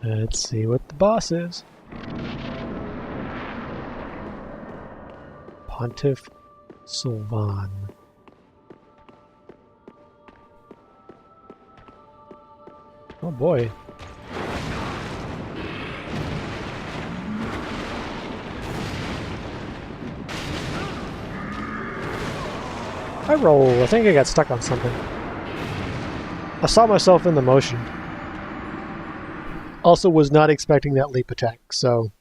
Let's see what the boss is. Pontiff Sulyvahn. Oh boy. I roll. I think I got stuck on something. I saw myself in the motion. Also was not expecting that leap attack, so...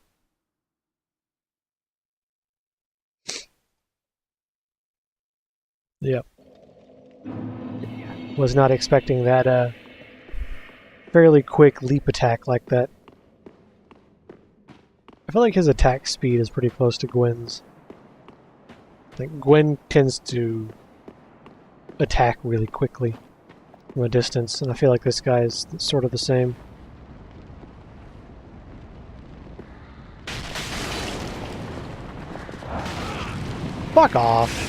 Yep. Was not expecting that fairly quick leap attack like that. I feel like his attack speed is pretty close to Gwen's. I think Gwen tends to attack really quickly from a distance, and I feel like this guy is sort of the same. Fuck off!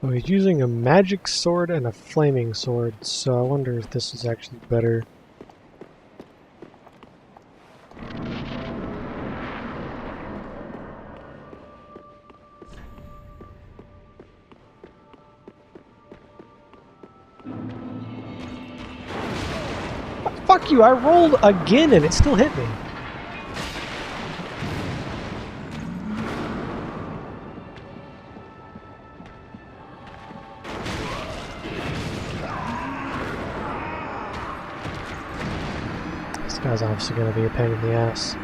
Oh, he's using a magic sword and a flaming sword, so I wonder if this is actually better. Fuck you, I rolled again and it still hit me. This guy's obviously going to be a pain in the ass.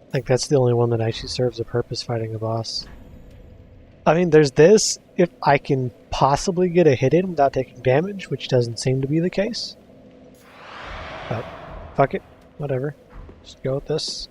I think that's the only one that actually serves a purpose fighting a boss. I mean, there's this, if I can possibly get a hit in without taking damage, which doesn't seem to be the case. But, fuck it, whatever. Just go with this.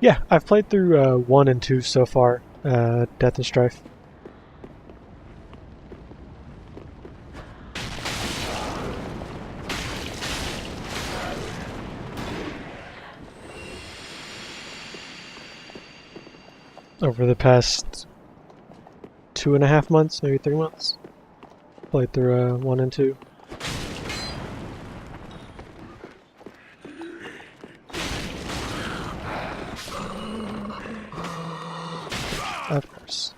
Yeah, I've played through 1 and 2 so far, Death and Strife. Over the past 2.5 months, maybe 3 months, played through 1 and 2. Of course.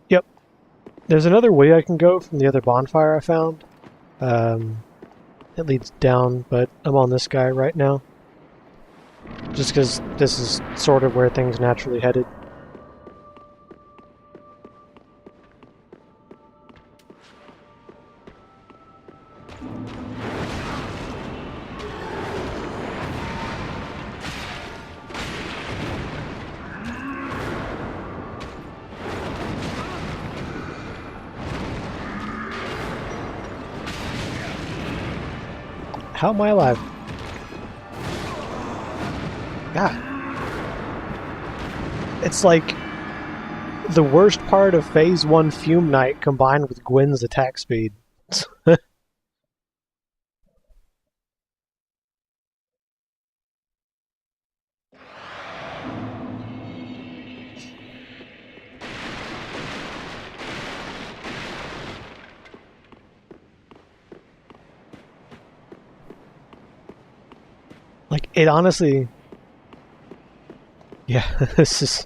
Yep. There's another way I can go from the other bonfire I found. It leads down, but I'm on this guy right now. Just because this is sort of where things naturally headed. How am I alive? God. It's like the worst part of Phase 1 Fume Knight combined with Gwyn's attack speed. Like, it honestly... Yeah, this is...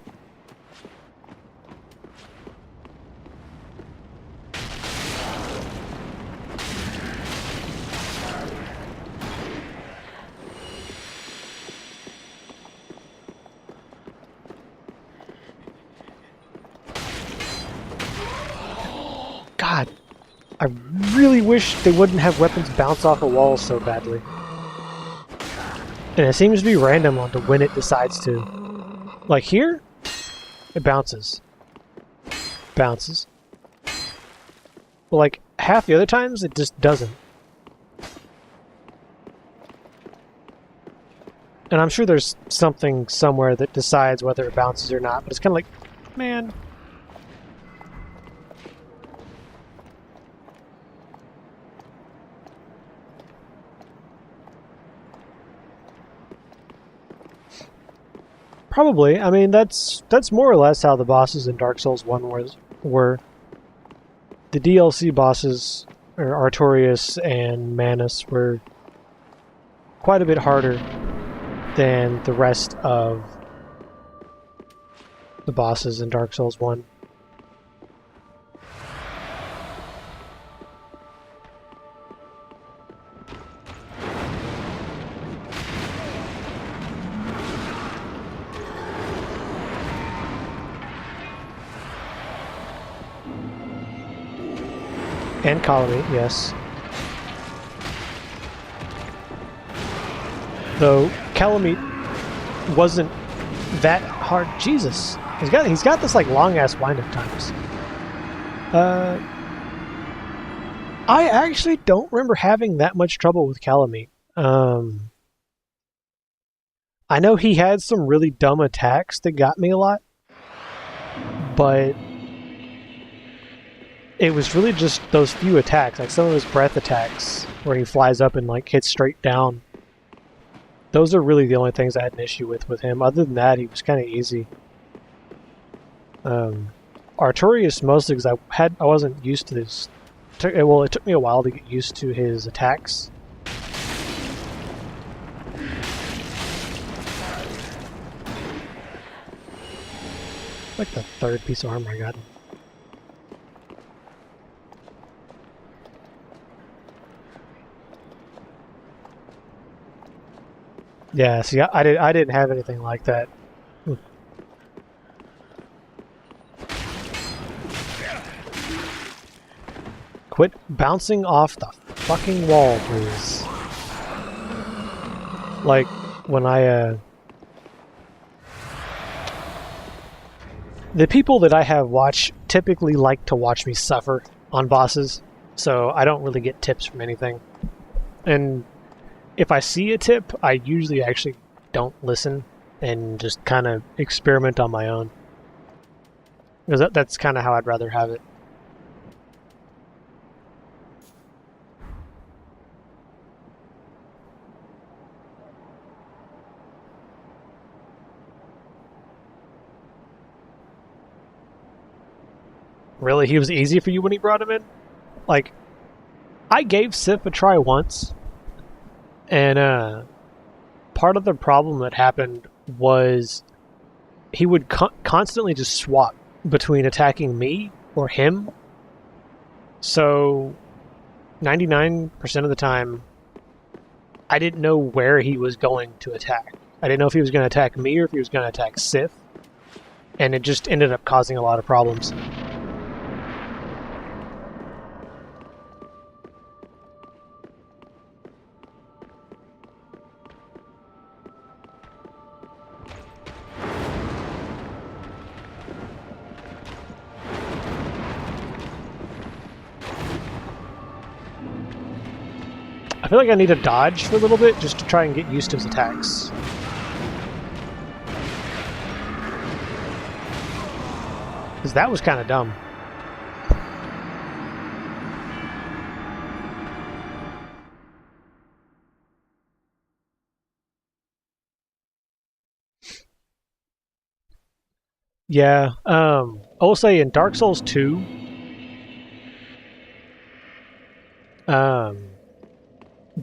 God, I really wish they wouldn't have weapons bounce off a wall so badly. And it seems to be random on to when it decides to. Like here, it bounces. Bounces. But like half the other times, it just doesn't. And I'm sure there's something somewhere that decides whether it bounces or not, but it's kind of like, man... Probably. I mean, that's more or less how the bosses in Dark Souls 1 were. The DLC bosses, or Artorias and Manus, were quite a bit harder than the rest of the bosses in Dark Souls 1. And Colony, yes. Though Calamite wasn't that hard. Jesus, he's got this like long ass wind-up times. I actually don't remember having that much trouble with Calamite. I know he had some really dumb attacks that got me a lot, but it was really just those few attacks, like some of his breath attacks, where he flies up and like hits straight down. Those are really the only things I had an issue with him. Other than that, he was kind of easy. Artorias mostly because I wasn't used to this. It took me a while to get used to his attacks. Like the third piece of armor I got. Yeah, see, I didn't have anything like that. Quit bouncing off the fucking wall, please. Like, when I, the people that I have watch typically like to watch me suffer on bosses, so I don't really get tips from anything. And if I see a tip, I usually actually don't listen and just kind of experiment on my own. Because that's kind of how I'd rather have it. Really? He was easy for you when he brought him in? Like, I gave Sif a try once. And part of the problem that happened was he would constantly just swap between attacking me or him. So 99% of the time, I didn't know where he was going to attack. I didn't know if he was going to attack me or if he was going to attack Sith. And it just ended up causing a lot of problems. I feel like I need to dodge for a little bit just to try and get used to his attacks. Because that was kind of dumb. Yeah, I'll say in Dark Souls 2,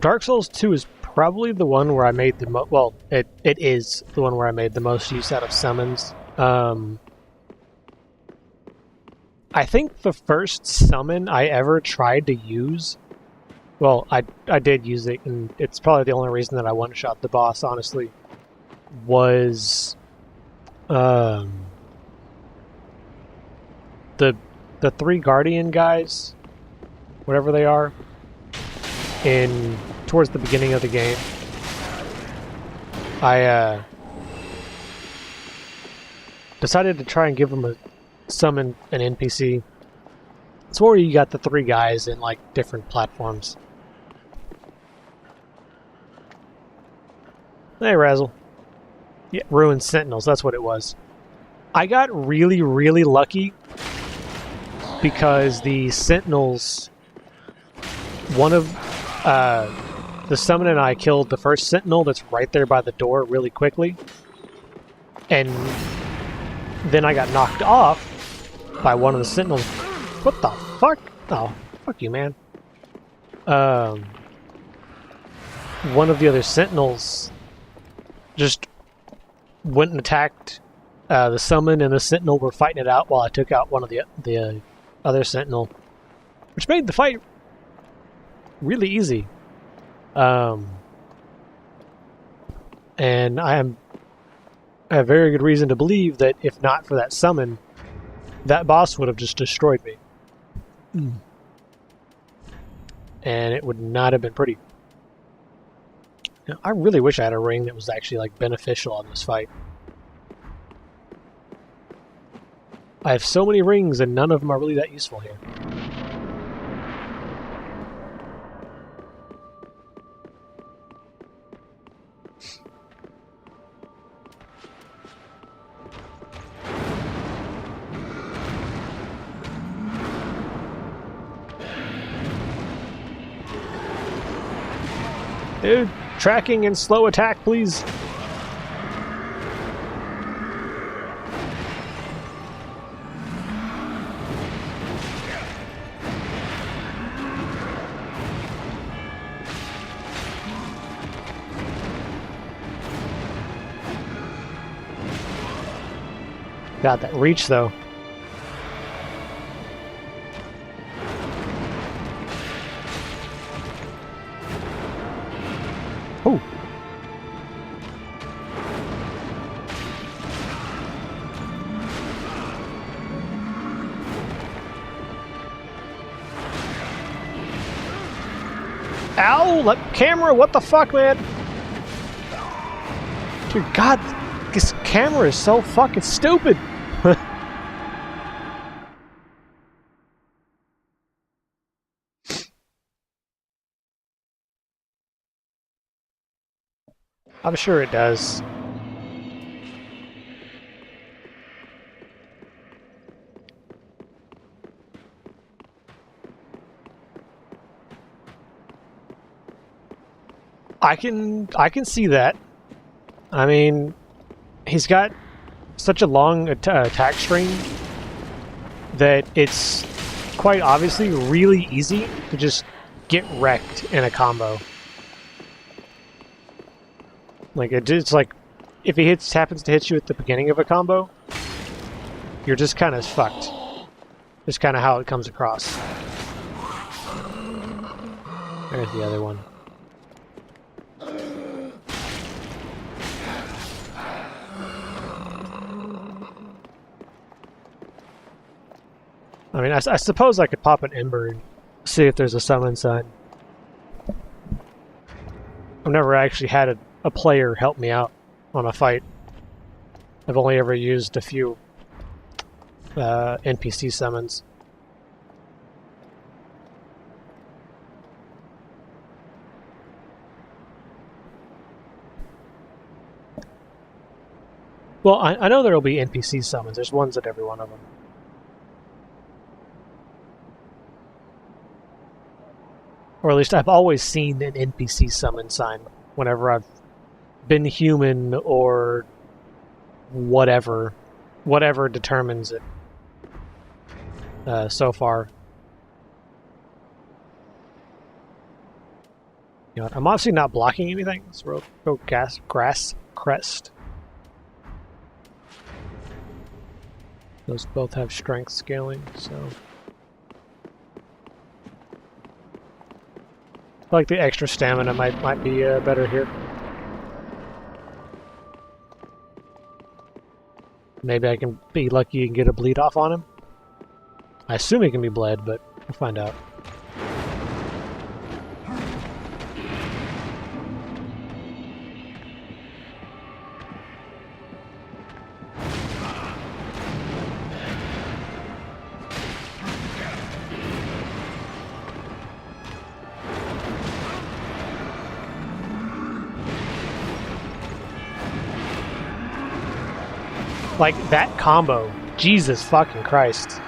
Dark Souls 2 is probably the one where I made the most, well, it is the one where I made the most use out of summons. I think the first summon I ever tried to use, well, I did use it, and it's probably the only reason that I one-shot the boss, honestly, was the three Guardian guys, whatever they are, towards the beginning of the game. I decided to try and give them a summon an NPC. It's where you got the three guys in like different platforms. Hey, Razzle. Yeah, Ruined Sentinels, that's what it was. I got really, really lucky because the Sentinels, one of the summon and I killed the first Sentinel that's right there by the door really quickly, and then I got knocked off by one of the Sentinels. What the fuck? Oh, fuck you, man. One of the other Sentinels just went and attacked the summon, and the Sentinel were fighting it out while I took out one of the other Sentinel, which made the fight really easy. And I have very good reason to believe that if not for that summon, that boss would have just destroyed me. And it would not have been pretty. Now, I really wish I had a ring that was actually like beneficial on this fight. I have so many rings and none of them are really that useful here. Dude, tracking and slow attack, please. God, that reach, though. Oh. Ow! Camera, what the fuck, man? Dude, God, this camera is so fucking stupid. I'm sure it does. I can see that. I mean, he's got such a long attack string that it's quite obviously really easy to just get wrecked in a combo. Like it's like if he happens to hit you at the beginning of a combo, you're just kind of fucked. Just kind of how it comes across. There's the other one. I mean, I suppose I could pop an Ember and see if there's a summon sign. I've never actually had a player help me out on a fight. I've only ever used a few NPC summons. Well, I know there will be NPC summons. There's ones at every one of them. Or at least I've always seen an NPC summon sign whenever I've been human or whatever determines it so far. You know what? I'm obviously not blocking anything, so we'll go grass crest. Those both have strength scaling, so I like the extra stamina might be better here. Maybe I can be lucky and get a bleed off on him. I assume he can be bled, but we'll find out. Like, that combo. Jesus fucking Christ.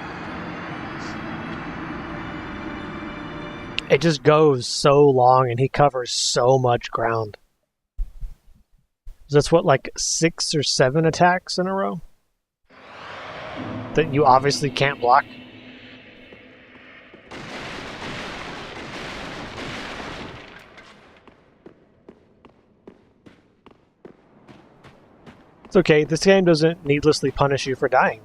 It just goes so long and he covers so much ground. That's what, like 6 or 7 attacks in a row? That you obviously can't block? It's okay, this game doesn't needlessly punish you for dying.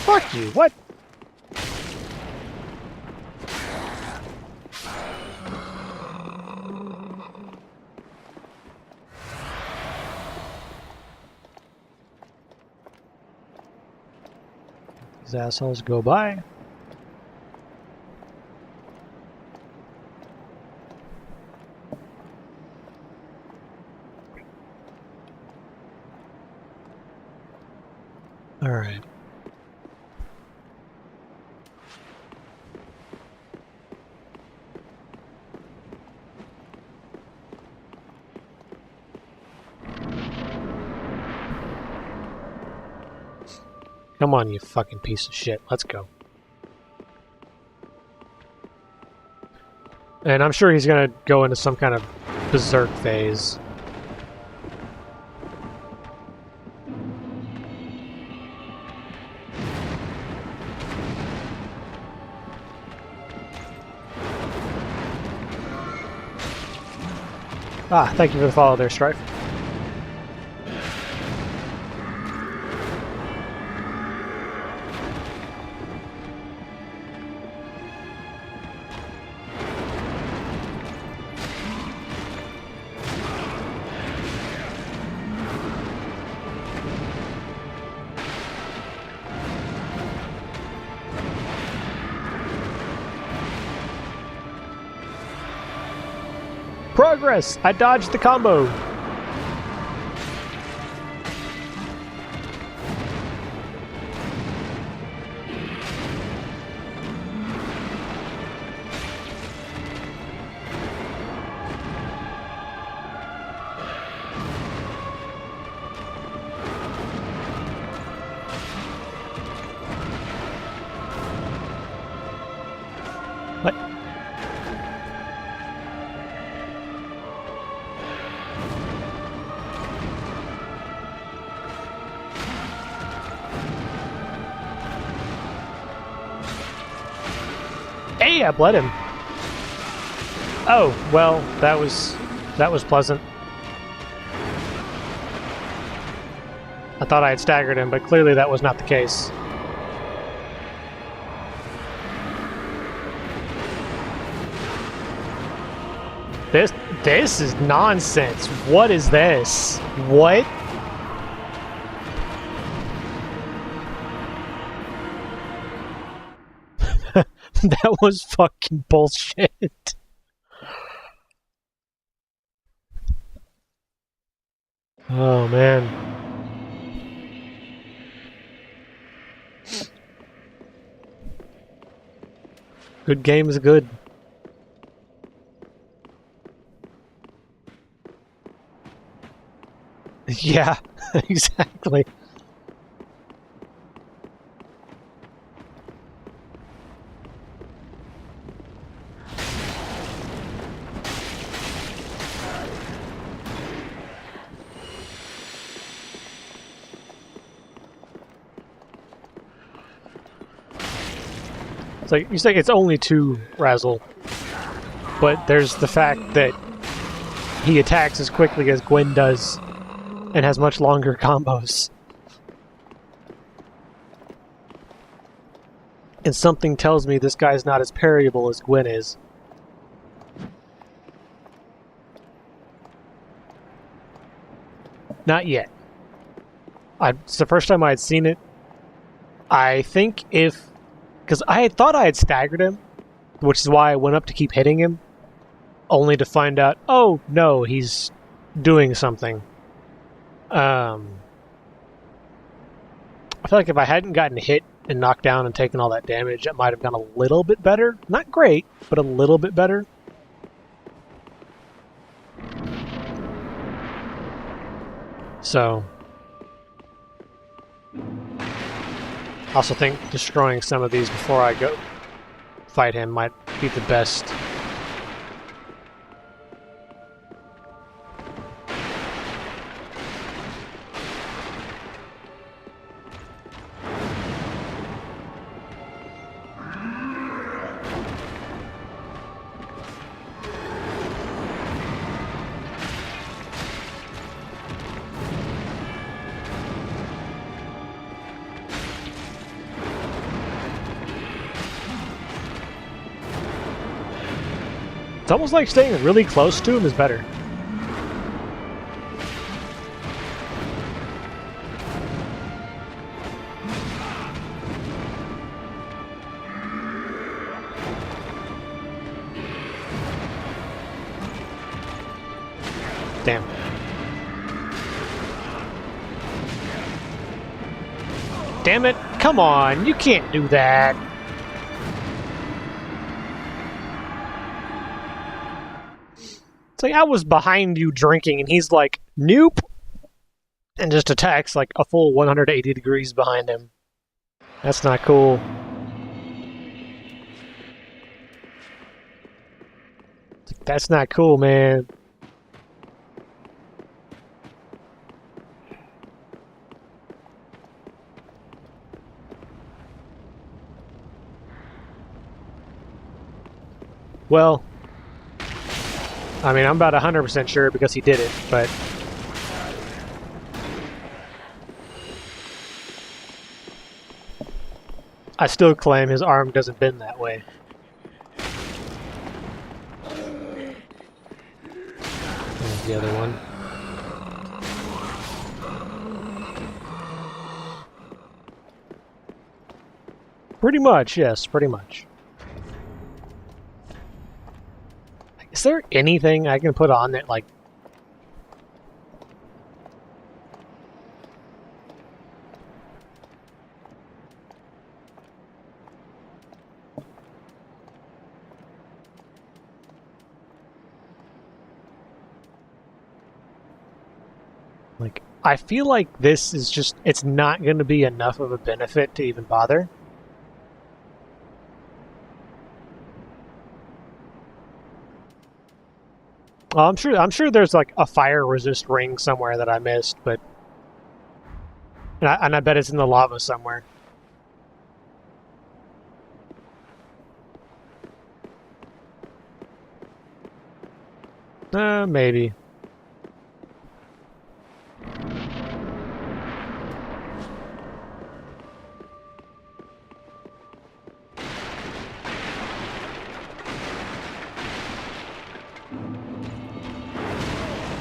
Fuck you, what? These assholes go by. All right. Come on, you fucking piece of shit. Let's go. And I'm sure he's gonna go into some kind of berserk phase. Ah, thank you for the follow there, Strife. Progress! I dodged the combo! What? Hey, I bled him. Oh, well, that was pleasant. I thought I had staggered him, but clearly that was not the case. This is nonsense. What is this? What? That was fucking bullshit. Oh, man. Good game is good. Yeah, exactly. It's like you say it's only 2 Razzle, but there's the fact that he attacks as quickly as Gwen does and has much longer combos. And something tells me this guy's not as parryable as Gwen is. Not yet. It's the first time I had seen it. I think if... Because I had thought I had staggered him, which is why I went up to keep hitting him, only to find out, oh, no, he's doing something. I feel like if I hadn't gotten hit and knocked down and taken all that damage, it might have gone a little bit better. Not great, but a little bit better. So... I also think destroying some of these before I go fight him might be the best. It's almost like staying really close to him is better. Damn. Damn it! Come on! You can't do that! It's like, I was behind you drinking, and he's like, nope! And just attacks like a full 180 degrees behind him. That's not cool. That's not cool, man. Well... I mean, I'm about 100% sure because he did it, but... I still claim his arm doesn't bend that way. There's the other one. Pretty much, yes, pretty much. Is there anything I can put on that, like... Like, I feel like this is just... It's not going to be enough of a benefit to even bother. Well, I'm sure there's like a fire resist ring somewhere that I missed, but and I bet it's in the lava somewhere. Maybe.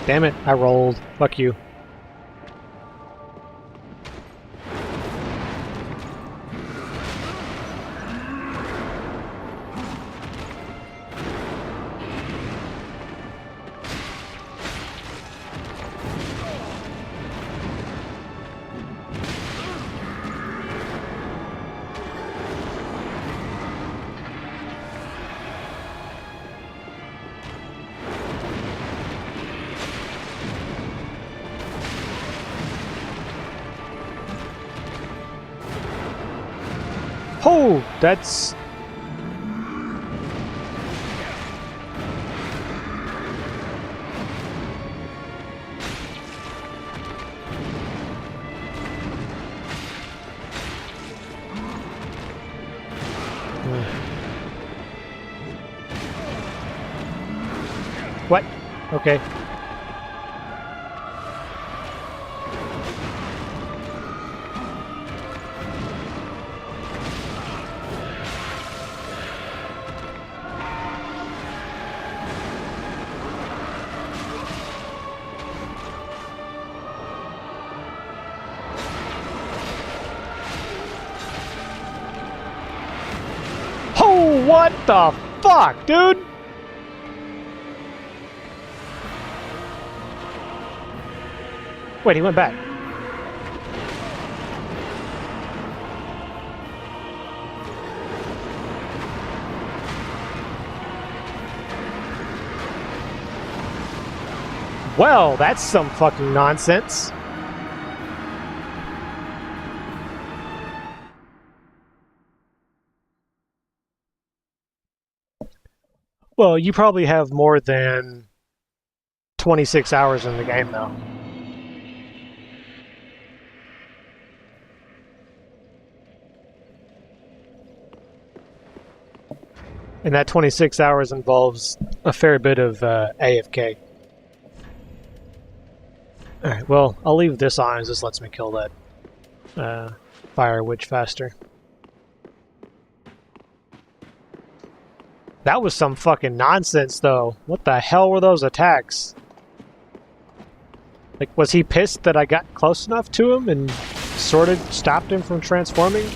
Damn it, I rolled. Fuck you. Oh, that's... What? Okay. Oh, what the fuck, dude? Wait, he went back. Well, that's some fucking nonsense. Well, you probably have more than 26 hours in the game, though. And that 26 hours involves a fair bit of AFK. Alright, well, I'll leave this on as this lets me kill that fire witch faster. That was some fucking nonsense, though. What the hell were those attacks? Like, was he pissed that I got close enough to him and sort of stopped him from transforming?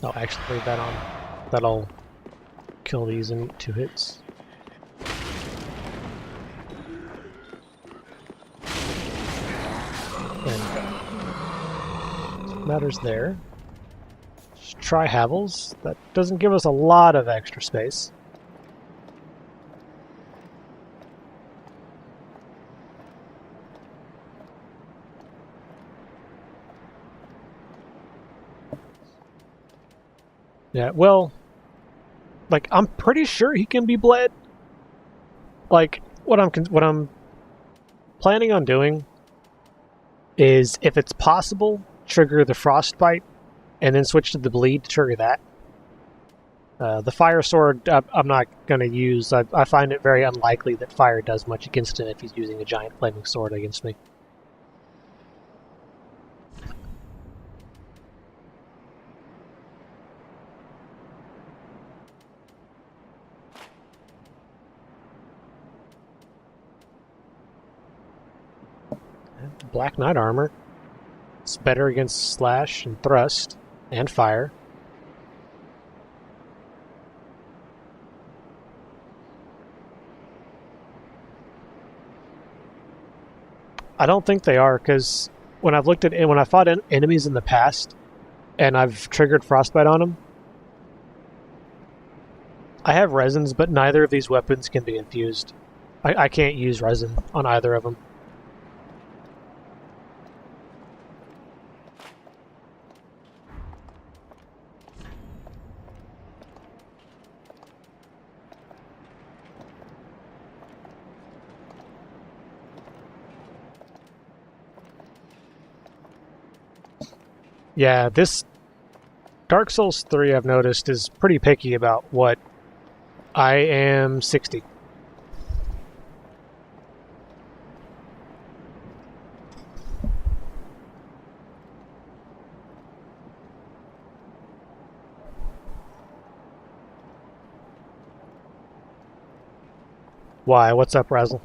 Oh, actually, leave that on. That'll kill these in 2 hits. And matters there. Let's try Havels. That doesn't give us a lot of extra space. Yeah, well, like, I'm pretty sure he can be bled. Like, what I'm planning on doing is, if it's possible, trigger the frostbite and then switch to the bleed to trigger that. The fire sword I'm not going to use. I find it very unlikely that fire does much against him if he's using a giant flaming sword against me. Black Knight armor. It's better against slash and thrust and fire. I don't think they are, because when I've looked at when I fought enemies in the past and I've triggered frostbite on them, I have resins, but neither of these weapons can be infused. I can't use resin on either of them. Yeah, this Dark Souls 3 I've noticed is pretty picky about what I am 60. Why? What's up, Razzle?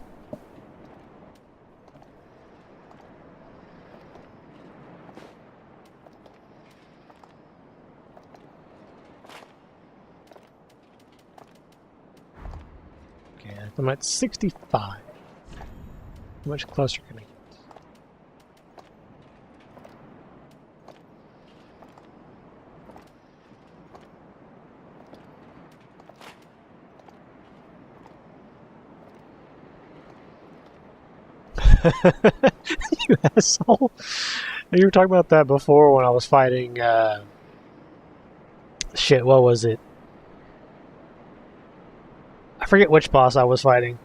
Okay, I'm at 65. How much closer can I get? You asshole. You were talking about that before when I was fighting, shit, what was it? I forget which boss I was fighting.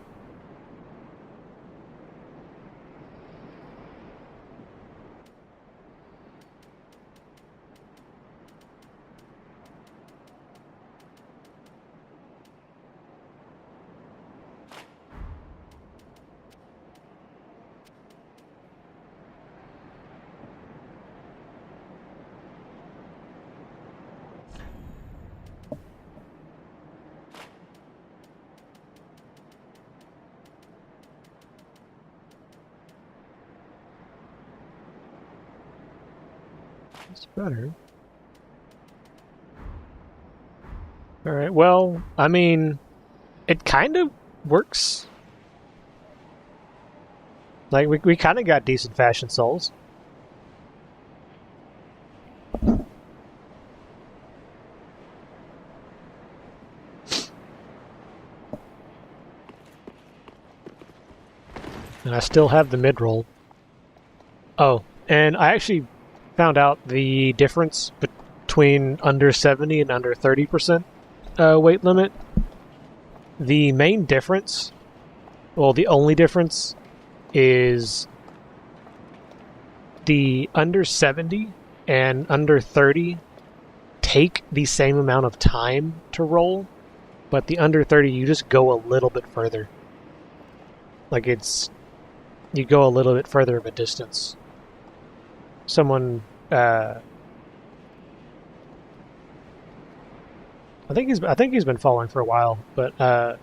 It's better. Alright, well, I mean, it kind of works. Like, we kind of got decent fashion souls. And I still have the mid-roll. Oh, and I actually found out the difference between under 70 and under 30% weight limit. The main difference, well, the only difference is the under 70 and under 30 take the same amount of time to roll, but the under 30 you just go a little bit further. Like you go a little bit further of a distance. Someone, I think he's been following for a while, but a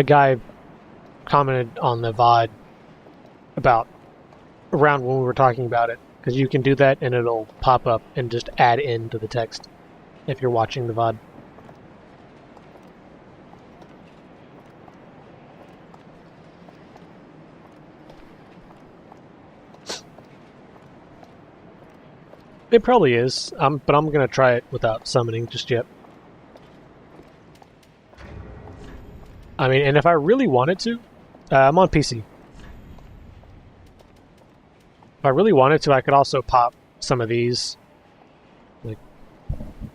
guy commented on the VOD about around when we were talking about it, because you can do that and it'll pop up and just add in to the text if you're watching the VOD. It probably is, but I'm going to try it without summoning just yet. I mean, and if I really wanted to, I'm on PC. If I really wanted to, I could also pop some of these. Like,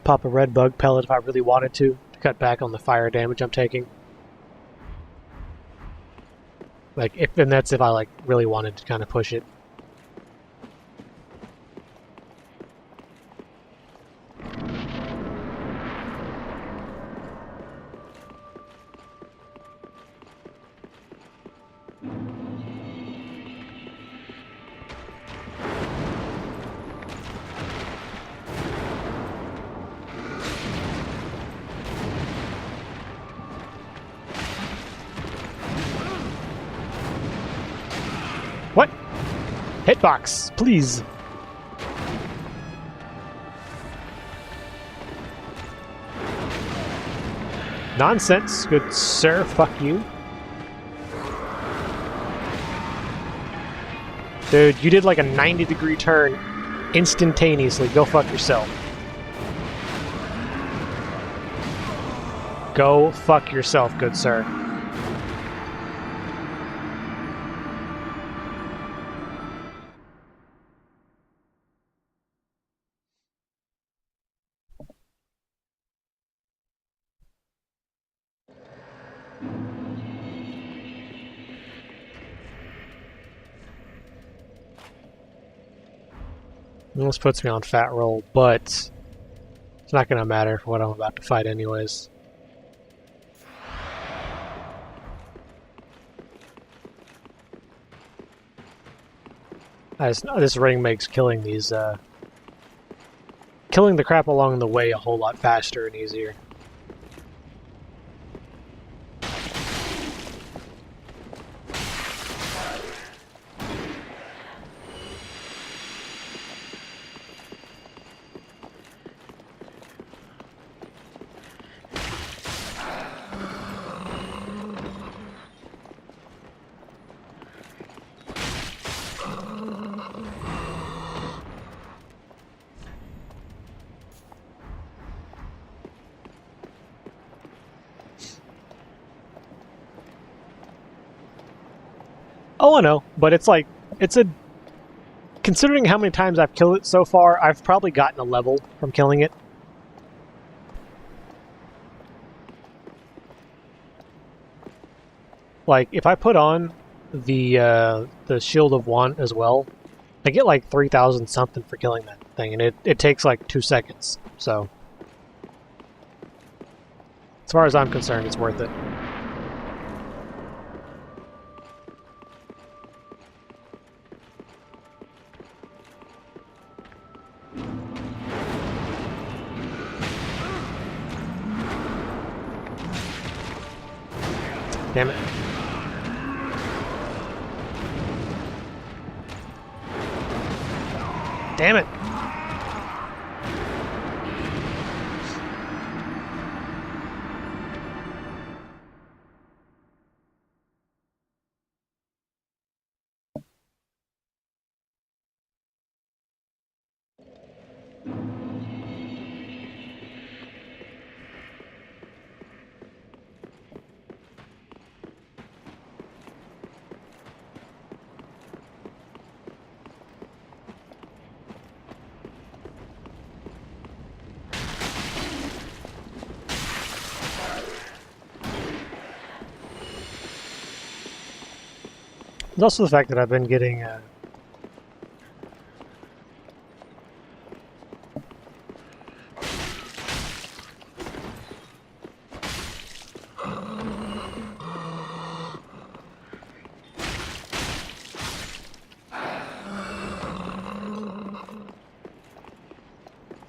pop a red bug pellet if I really wanted to cut back on the fire damage I'm taking. Like, and that's if I, like, really wanted to kind of push it. What? Hitbox, please. Nonsense, good sir. Fuck you. Dude, you did like a 90-degree turn instantaneously. Go fuck yourself. Go fuck yourself, good sir. This puts me on fat roll, but it's not going to matter for what I'm about to fight anyways. This ring makes killing these, killing the crap along the way a whole lot faster and easier. Oh, I know, but it's like, it's a... Considering how many times I've killed it so far, I've probably gotten a level from killing it. Like, if I put on the Shield of Want as well, I get like 3,000 something for killing that thing, and it takes like 2 seconds, so... As far as I'm concerned, it's worth it. Damn it. Damn it! There's also the fact that I've been getting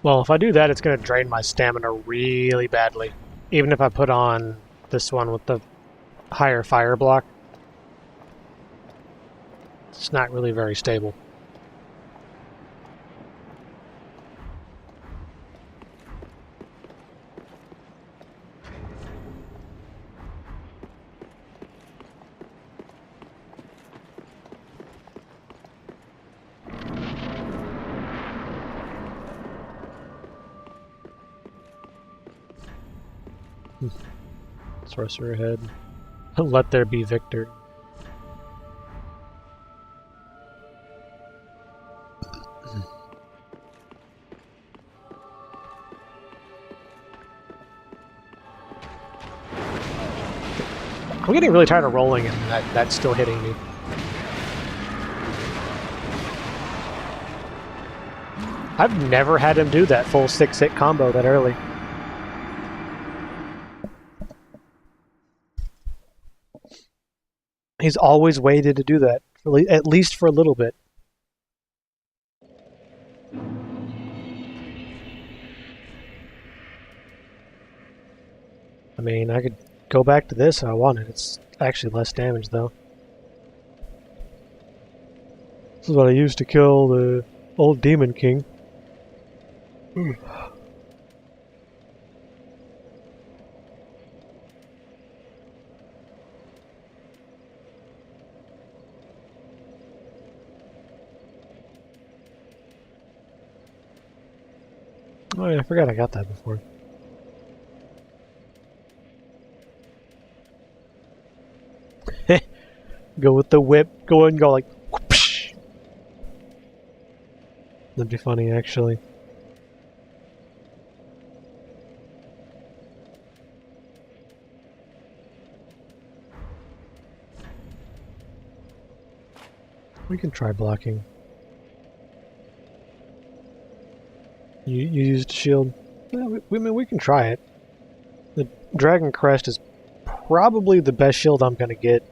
well, if I do that, it's going to drain my stamina really badly. Even if I put on this one with the higher fire block. It's not really very stable. Sorcerer head. Let there be victor. I'm getting really tired of rolling and that's still hitting me. I've never had him do that full 6-hit combo that early. He's always waited to do that, at least for a little bit. I mean, I could go back to this if I wanted. It's actually less damage, though. This is what I used to kill the old Demon King. Oh yeah, I forgot I got that before. Go with the whip, go and go like whoosh. That'd be funny, actually. We can try blocking. You used a shield. Well, we can try it. The Dragon Crest is probably the best shield I'm going to get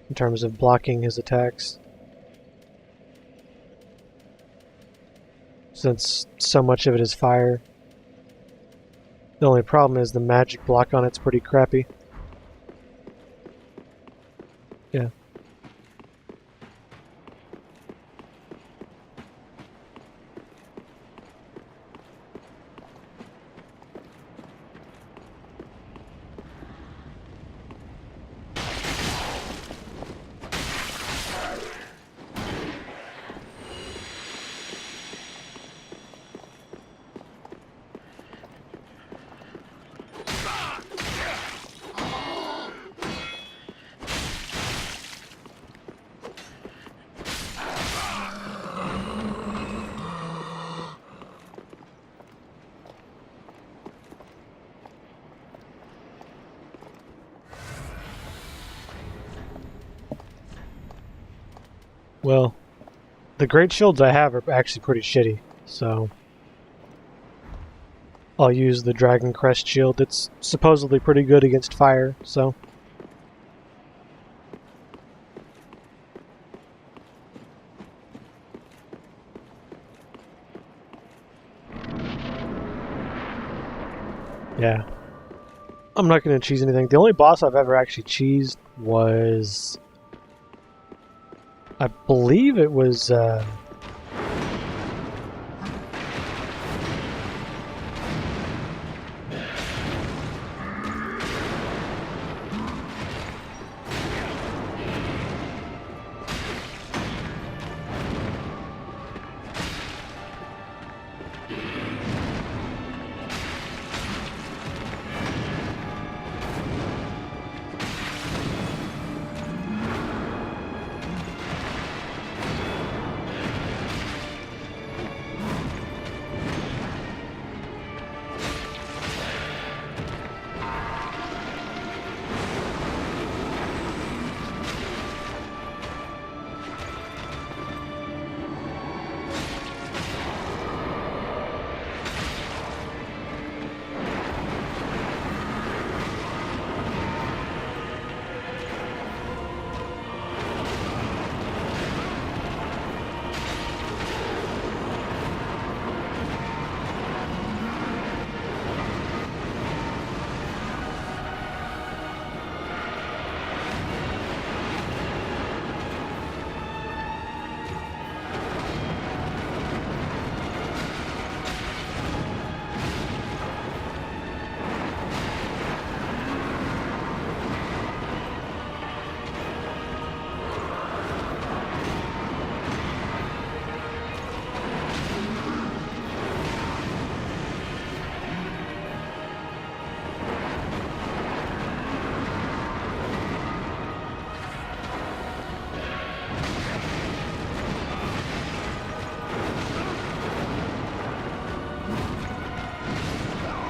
in terms of blocking his attacks, since so much of it is fire. The only problem is the magic block on it's pretty crappy. Yeah. Well, the great shields I have are actually pretty shitty, so I'll use the Dragon Crest shield that's supposedly pretty good against fire, so... Yeah. I'm not going to cheese anything. The only boss I've ever actually cheesed was... I believe it was,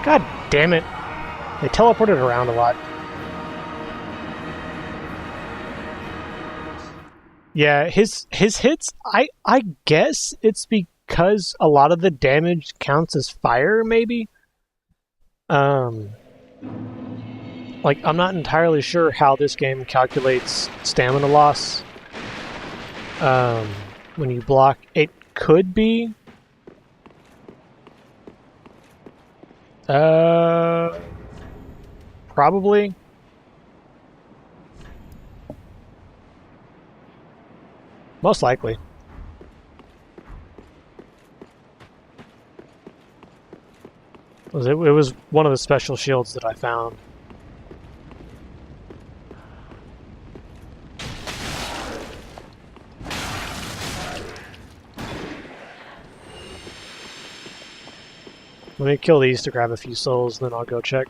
God damn it. They teleported around a lot. Yeah, his hits, I guess it's because a lot of the damage counts as fire, maybe? Like, I'm not entirely sure how this game calculates stamina loss. When you block, it could be... probably. Most likely. It was one of the special shields that I found. Let me kill these to grab a few souls, then I'll go check.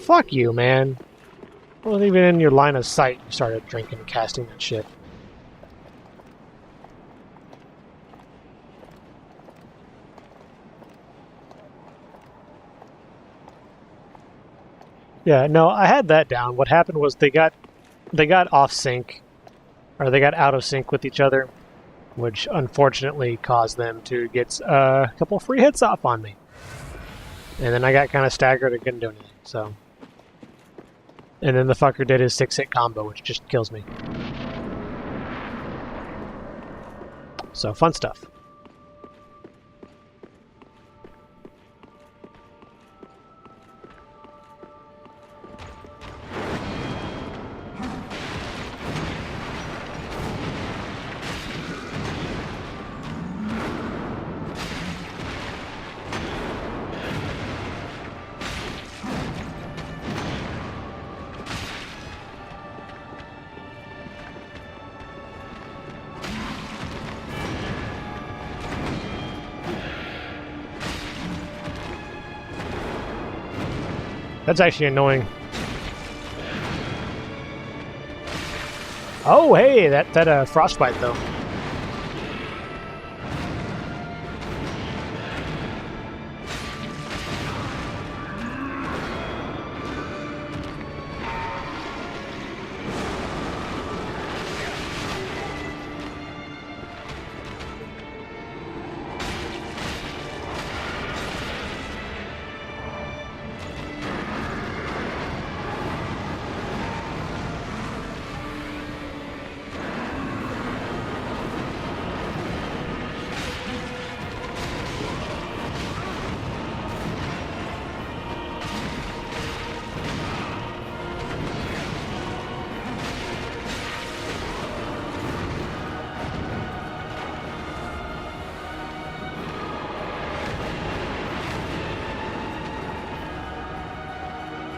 fuck you, man. Wasn't even in your line of sight. You started drinking and casting that shit. Yeah, no, I had that down. What happened was they got off sync, or they got out of sync with each other, which unfortunately caused them to get a couple free hits off on me. And then I got kind of staggered and couldn't do anything, so. And then the fucker did his 6-hit combo, which just kills me. So, fun stuff. That's actually annoying. Oh, hey, that frostbite though.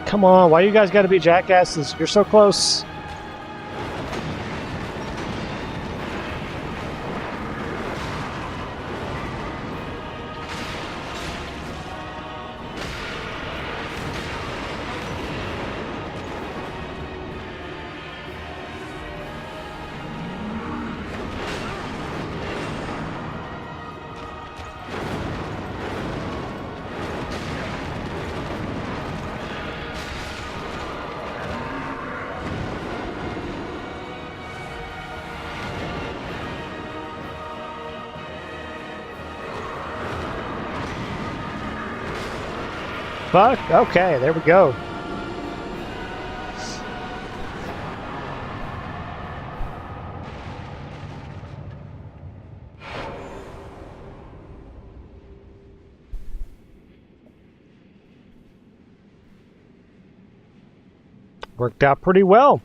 Come on, why you guys gotta be jackasses? You're so close. Fuck, okay, there we go. Worked out pretty well.